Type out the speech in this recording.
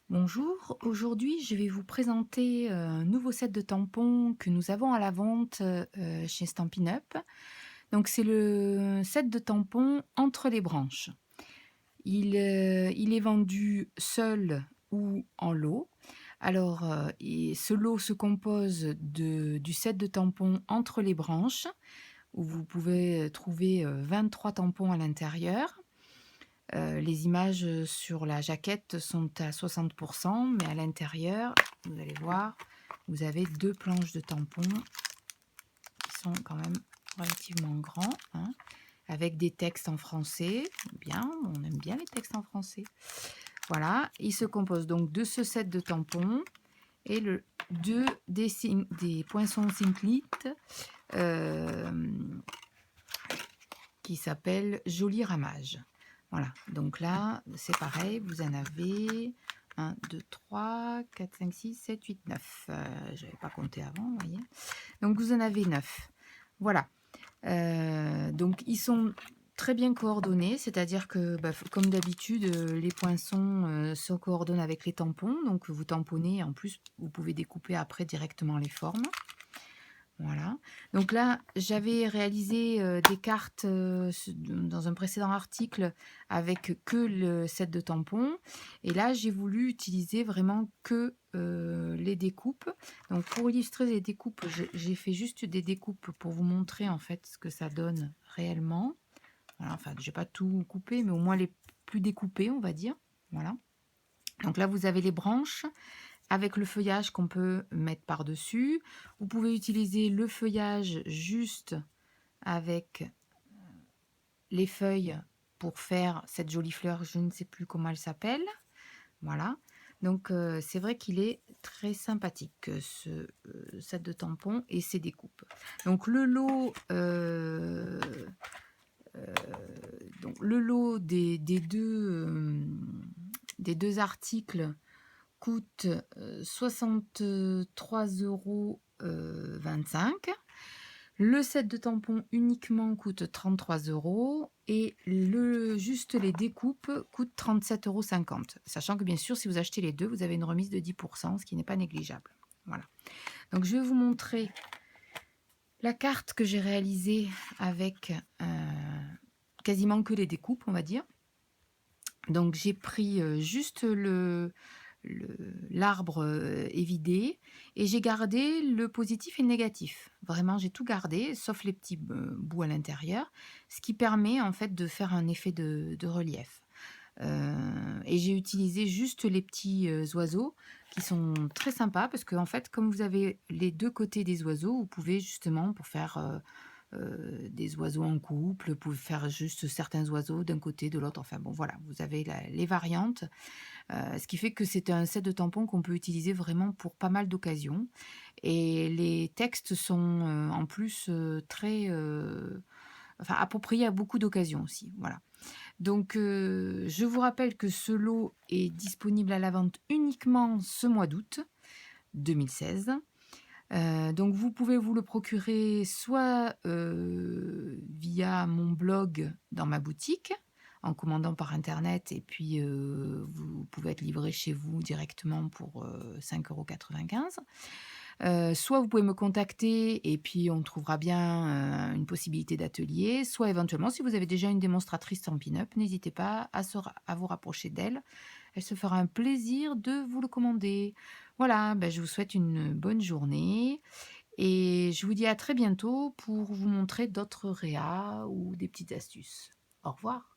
Bonjour, aujourd'hui je vais vous présenter un nouveau set de tampons que nous avons à la vente chez Stampin' Up. Donc c'est le set de tampons entre les branches. Il est vendu seul ou en lot. Alors, et ce lot se compose du set de tampons entre les branches, où vous pouvez trouver 23 tampons à l'intérieur. Les images sur la jaquette sont à 60 mais à l'intérieur, vous allez voir, vous avez 2 planches de tampons qui sont quand même relativement grands, hein, avec des textes en français. Bien, on aime bien les textes en français. Voilà, il se compose donc de ce set de tampons et des poinçons Simplit qui s'appelle Joli Ramage. Voilà, donc là, c'est pareil, vous en avez 1, 2, 3, 4, 5, 6, 7, 8, 9. Je n'avais pas compté avant, vous voyez. Donc vous en avez 9. Voilà. Donc ils sont très bien coordonnés, c'est-à-dire que, comme d'habitude, les poinçons se coordonnent avec les tampons. Donc vous tamponnez, en plus, vous pouvez découper après directement les formes. Voilà. Donc là, j'avais réalisé des cartes dans un précédent article avec que le set de tampons. Et là, j'ai voulu utiliser vraiment que les découpes. Donc pour illustrer les découpes, j'ai fait juste des découpes pour vous montrer en fait ce que ça donne réellement. Voilà, enfin, je n'ai pas tout coupé, mais au moins les plus découpés, on va dire. Voilà. Donc là, vous avez les branches avec le feuillage qu'on peut mettre par-dessus. Vous pouvez utiliser le feuillage juste avec les feuilles pour faire cette jolie fleur, je ne sais plus comment elle s'appelle. Voilà. Donc c'est vrai qu'il est très sympathique ce set de tampons et ses découpes. Donc le lot des deux articles coûte 63,25 €. Le set de tampons uniquement coûte 33 € et juste les découpes coûte 37,50 €. Sachant que bien sûr, si vous achetez les deux, vous avez une remise de 10%, ce qui n'est pas négligeable. Voilà. Donc je vais vous montrer la carte que j'ai réalisée avec quasiment que les découpes, on va dire. Donc j'ai pris juste l'arbre évidé et j'ai gardé le positif et le négatif. Vraiment, j'ai tout gardé, sauf les petits bouts à l'intérieur, ce qui permet en fait de faire un effet de relief. Et j'ai utilisé juste les petits oiseaux qui sont très sympas parce que en fait, comme vous avez les deux côtés des oiseaux, vous pouvez justement pour faire des oiseaux en couple, vous pouvez faire juste certains oiseaux d'un côté, de l'autre. Enfin bon, voilà, vous avez les variantes. Ce qui fait que c'est un set de tampons qu'on peut utiliser vraiment pour pas mal d'occasions. Et les textes sont en plus très appropriés à beaucoup d'occasions aussi. Voilà. Donc, je vous rappelle que ce lot est disponible à la vente uniquement ce mois d'août 2016. Donc vous pouvez vous le procurer soit via mon blog dans ma boutique, en commandant par internet et puis vous pouvez être livré chez vous directement pour 5,95 €. Soit vous pouvez me contacter et puis on trouvera bien une possibilité d'atelier, soit éventuellement si vous avez déjà une démonstratrice Stampin' Up, n'hésitez pas à vous rapprocher d'elle. Elle se fera un plaisir de vous le commander. Voilà, je vous souhaite une bonne journée et je vous dis à très bientôt pour vous montrer d'autres réas ou des petites astuces. Au revoir.